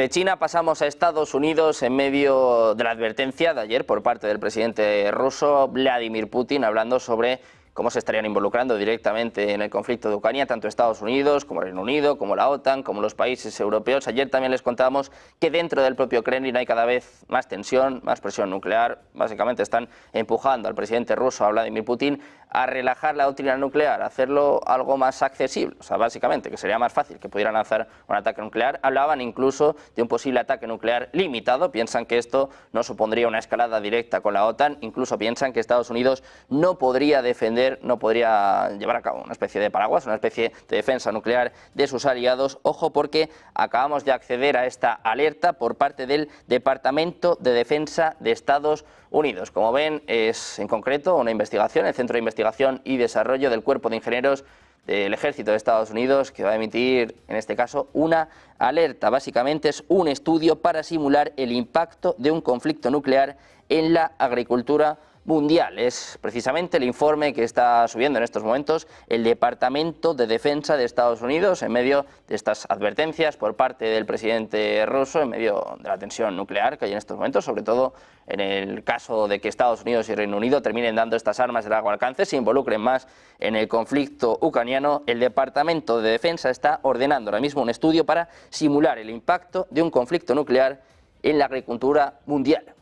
de China pasamos a Estados Unidos en medio de la advertencia de ayer por parte del presidente ruso Vladimir Putin, hablando sobre cómo se estarían involucrando directamente en el conflicto de Ucrania, tanto Estados Unidos como el Reino Unido, como la OTAN, como los países europeos. Ayer también les contábamos que dentro del propio Kremlin hay cada vez más tensión, más presión nuclear. Básicamente están empujando al presidente ruso, a Vladimir Putin, a relajar la doctrina nuclear, a hacerlo algo más accesible. O sea, básicamente, que sería más fácil que pudieran lanzar un ataque nuclear. Hablaban incluso de un posible ataque nuclear limitado. Piensan que esto no supondría una escalada directa con la OTAN. Incluso piensan que Estados Unidos no podría llevar a cabo una especie de paraguas, una especie de defensa nuclear de sus aliados. Ojo, porque acabamos de acceder a esta alerta por parte del Departamento de Defensa de Estados Unidos. Como ven, es en concreto una investigación, el Centro de Investigación y Desarrollo del Cuerpo de Ingenieros del Ejército de Estados Unidos, que va a emitir, en este caso, una alerta. Básicamente es un estudio para simular el impacto de un conflicto nuclear en la agricultura mundial. Es precisamente el informe que está subiendo en estos momentos el Departamento de Defensa de Estados Unidos en medio de estas advertencias por parte del presidente ruso, en medio de la tensión nuclear que hay en estos momentos, sobre todo en el caso de que Estados Unidos y Reino Unido terminen dando estas armas de largo alcance, se involucren más en el conflicto ucraniano. El Departamento de Defensa está ordenando ahora mismo un estudio para simular el impacto de un conflicto nuclear en la agricultura mundial.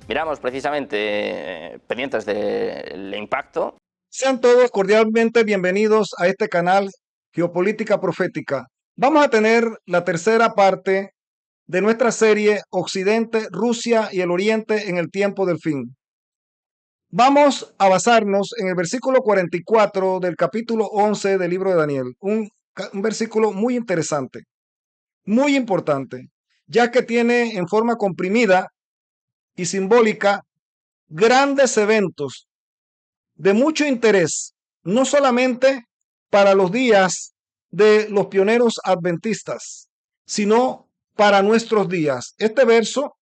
Miramos precisamente pendientes del impacto. Sean todos cordialmente bienvenidos a este canal Geopolítica Profética. Vamos a tener la tercera parte de nuestra serie Occidente, Rusia y el Oriente en el tiempo del fin. Vamos a basarnos en el versículo 44 del capítulo 11 del libro de Daniel, un versículo muy interesante, muy importante, ya que tiene en forma comprimida y simbólica grandes eventos de mucho interés, no solamente para los días de los pioneros adventistas, sino para nuestros días. Este verso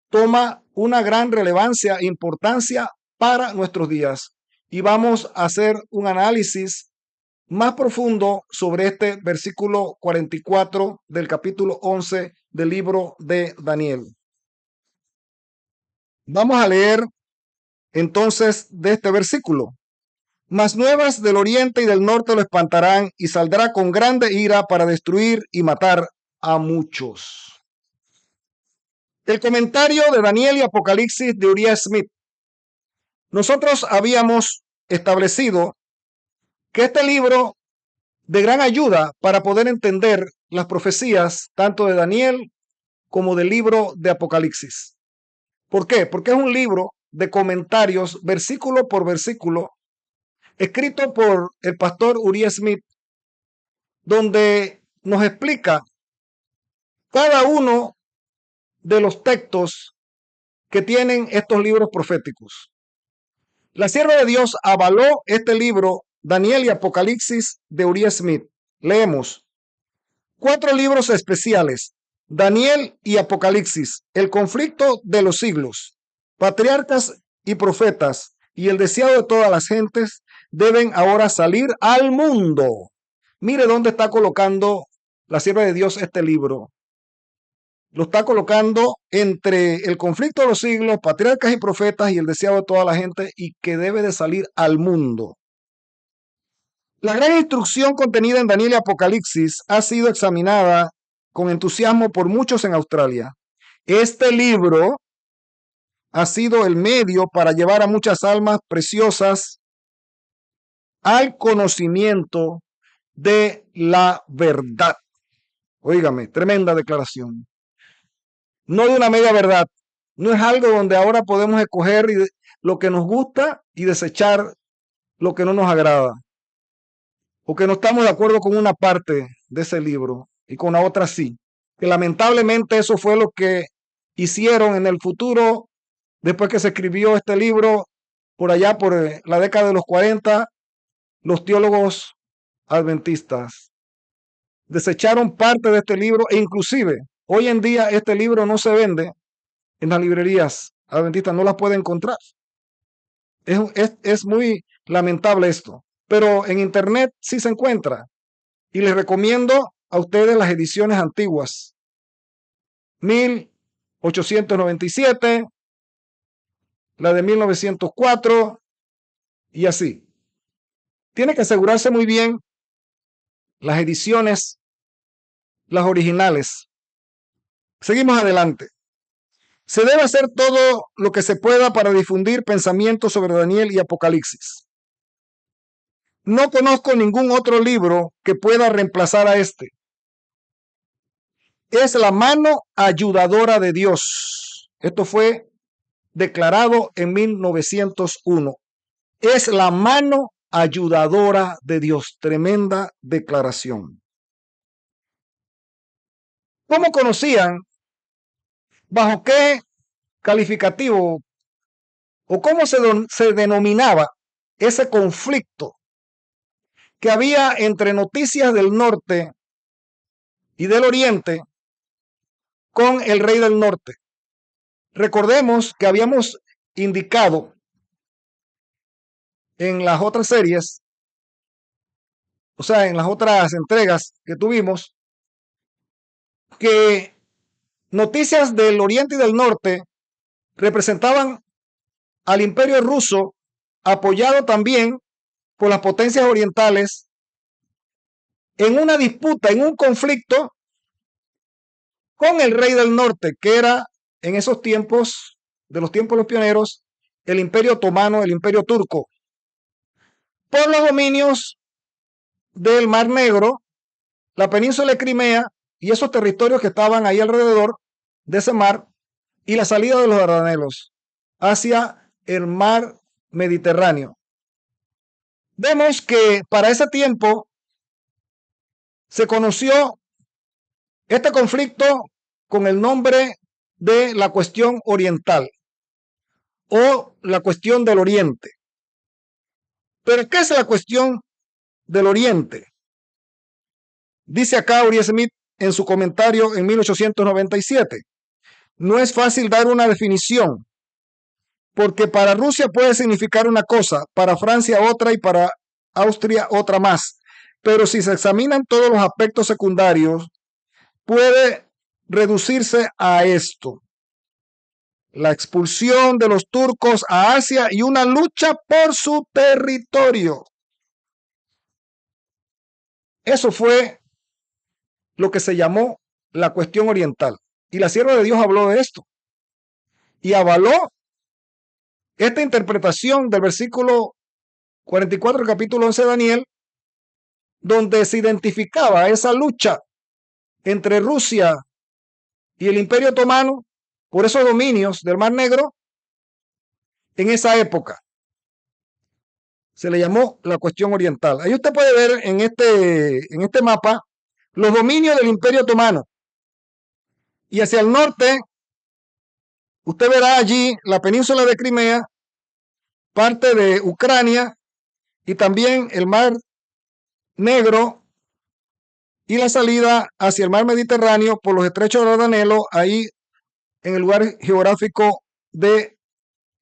toma una gran relevancia e importancia para nuestros días y vamos a hacer un análisis más profundo sobre este versículo 44 del capítulo 11 del libro de Daniel. Vamos a leer entonces de este versículo. Mas nuevas del oriente y del norte lo espantarán y saldrá con grande ira para destruir y matar a muchos. El comentario de Daniel y Apocalipsis de Uriah Smith. Nosotros habíamos establecido que este libro de gran ayuda para poder entender las profecías tanto de Daniel como del libro de Apocalipsis. ¿Por qué? Porque es un libro de comentarios versículo por versículo escrito por el pastor Uriah Smith, donde nos explica cada uno de los textos que tienen estos libros proféticos. La sierva de Dios avaló este libro, Daniel y Apocalipsis de Uriah Smith. Leemos 4 libros especiales: Daniel y Apocalipsis, el conflicto de los siglos, patriarcas y profetas, y el deseado de todas las gentes deben ahora salir al mundo. Mire dónde está colocando la sierva de Dios este libro. Lo está colocando entre el conflicto de los siglos, patriarcas y profetas, y el deseado de toda la gente, y que debe de salir al mundo. La gran instrucción contenida en Daniel y Apocalipsis ha sido examinada con entusiasmo por muchos en Australia. Este libro ha sido el medio para llevar a muchas almas preciosas al conocimiento de la verdad. Óigame, tremenda declaración. No de una media verdad. No es algo donde ahora podemos escoger lo que nos gusta y desechar lo que no nos agrada, o que no estamos de acuerdo con una parte de ese libro y con la otra sí. Que lamentablemente eso fue lo que hicieron en el futuro, después que se escribió este libro, por allá por la década de los 40, los teólogos adventistas desecharon parte de este libro, e inclusive hoy en día este libro no se vende en las librerías adventistas, no las puede encontrar. Es muy lamentable esto, pero en internet sí se encuentra, y les recomiendo a ustedes las ediciones antiguas. 1897, la de 1904 y así. Tiene que asegurarse muy bien las ediciones, las originales. Seguimos adelante. Se debe hacer todo lo que se pueda para difundir pensamientos sobre Daniel y Apocalipsis. No conozco ningún otro libro que pueda reemplazar a este. Es la mano ayudadora de Dios. Esto fue declarado en 1901. Es la mano ayudadora de Dios. Tremenda declaración. ¿Cómo conocían? ¿Bajo qué calificativo o cómo se denominaba ese conflicto que había entre noticias del norte y del oriente con el rey del norte? Recordemos que habíamos indicado en las otras series, o sea, en las otras entregas que tuvimos, que noticias del oriente y del norte representaban al imperio ruso, apoyado también por las potencias orientales, en una disputa, en un conflicto con el rey del norte, que era en esos tiempos, de los tiempos de los pioneros, el imperio otomano, el imperio turco, por los dominios del Mar Negro, la península de Crimea y esos territorios que estaban ahí alrededor de ese mar, y la salida de los Dardanelos hacia el mar Mediterráneo. Vemos que para ese tiempo se conoció este conflicto con el nombre de la cuestión oriental o la cuestión del oriente. ¿Pero qué es la cuestión del oriente? Dice acá Uri Smith en su comentario en 1897. No es fácil dar una definición, porque para Rusia puede significar una cosa, para Francia otra y para Austria otra más. Pero si se examinan todos los aspectos secundarios, puede reducirse a esto: la expulsión de los turcos a Asia y una lucha por su territorio. Eso fue lo que se llamó la cuestión oriental. Y la sierva de Dios habló de esto y avaló esta interpretación del versículo 44 del capítulo 11 de Daniel, donde se identificaba esa lucha entre Rusia y el Imperio Otomano por esos dominios del Mar Negro en esa época. Se le llamó la cuestión oriental. Ahí usted puede ver en este mapa los dominios del Imperio Otomano. Y hacia el norte, usted verá allí la península de Crimea, parte de Ucrania y también el Mar Negro y la salida hacia el mar Mediterráneo por los estrechos de Dardanelo, ahí en el lugar geográfico de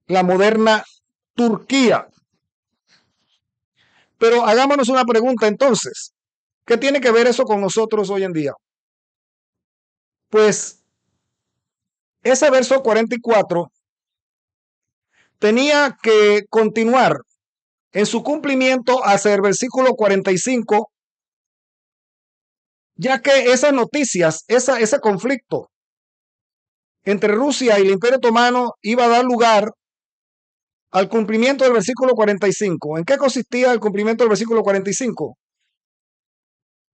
la moderna Turquía. Pero hagámonos una pregunta entonces. ¿Qué tiene que ver eso con nosotros hoy en día? Pues ese verso 44 tenía que continuar en su cumplimiento hacia el versículo 45, ya que esas noticias, ese conflicto entre Rusia y el Imperio Otomano iba a dar lugar al cumplimiento del versículo 45. ¿En qué consistía el cumplimiento del versículo 45?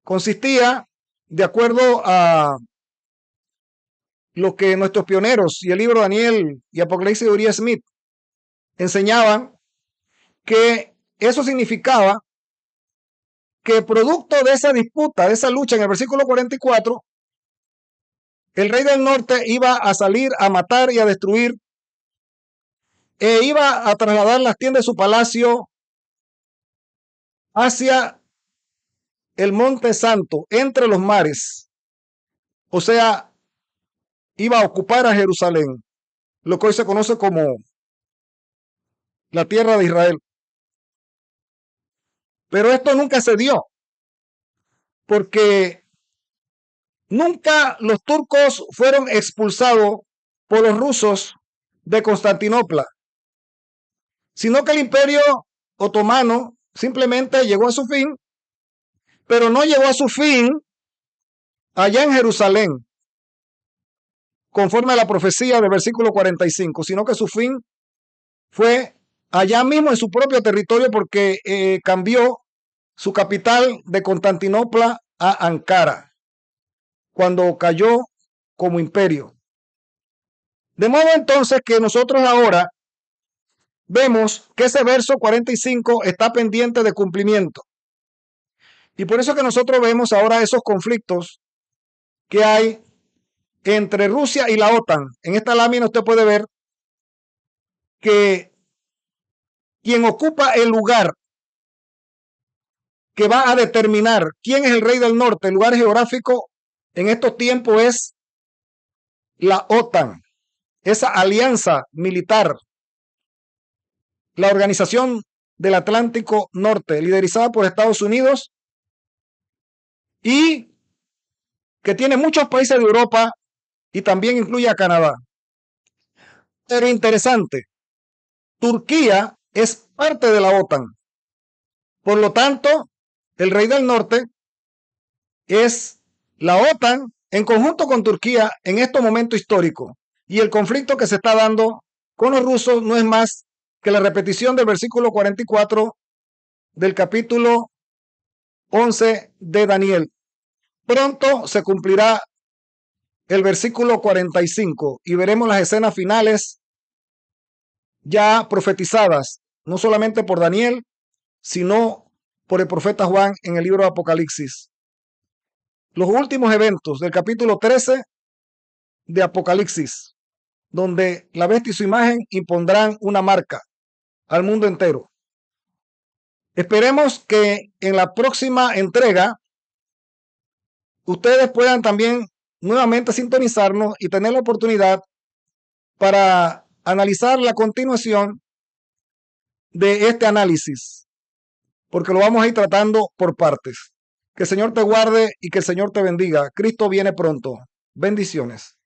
Consistía, de acuerdo a lo que nuestros pioneros y el libro de Daniel y Apocalipsis de Uri Smith enseñaban, que eso significaba que producto de esa disputa, de esa lucha en el versículo 44, el rey del norte iba a salir a matar y a destruir, e iba a trasladar las tiendas de su palacio hacia el Monte Santo, entre los mares. O sea, iba a ocupar a Jerusalén, lo que hoy se conoce como la tierra de Israel. Pero esto nunca se dio, porque Nunca los turcos fueron expulsados por los rusos de Constantinopla, sino que el imperio otomano simplemente llegó a su fin, pero no llegó a su fin allá en Jerusalén, conforme a la profecía del versículo 45, sino que su fin fue allá mismo en su propio territorio, porque cambió su capital de Constantinopla a Ankara cuando cayó como imperio. De modo entonces que nosotros ahora vemos que ese verso 45 está pendiente de cumplimiento. Y por eso que nosotros vemos ahora esos conflictos que hay entre Rusia y la OTAN. En esta lámina usted puede ver que quien ocupa el lugar que va a determinar quién es el rey del norte, el lugar geográfico en estos tiempos, es la OTAN, esa alianza militar, la Organización del Atlántico Norte, liderizada por Estados Unidos y que tiene muchos países de Europa y también incluye a Canadá. Pero interesante, Turquía es parte de la OTAN. Por lo tanto, el rey del norte es la OTAN en conjunto con Turquía en estos momentos históricos. Y el conflicto que se está dando con los rusos no es más que la repetición del versículo 44 del capítulo 11 de Daniel. Pronto se cumplirá el versículo 45 y veremos las escenas finales ya profetizadas, no solamente por Daniel, sino por el profeta Juan en el libro de Apocalipsis. Los últimos eventos del capítulo 13 de Apocalipsis, donde la bestia y su imagen impondrán una marca al mundo entero. Esperemos que en la próxima entrega ustedes puedan también nuevamente sintonizarnos y tener la oportunidad para analizar la continuación de este análisis, porque lo vamos a ir tratando por partes. Que el Señor te guarde y que el Señor te bendiga. Cristo viene pronto. Bendiciones.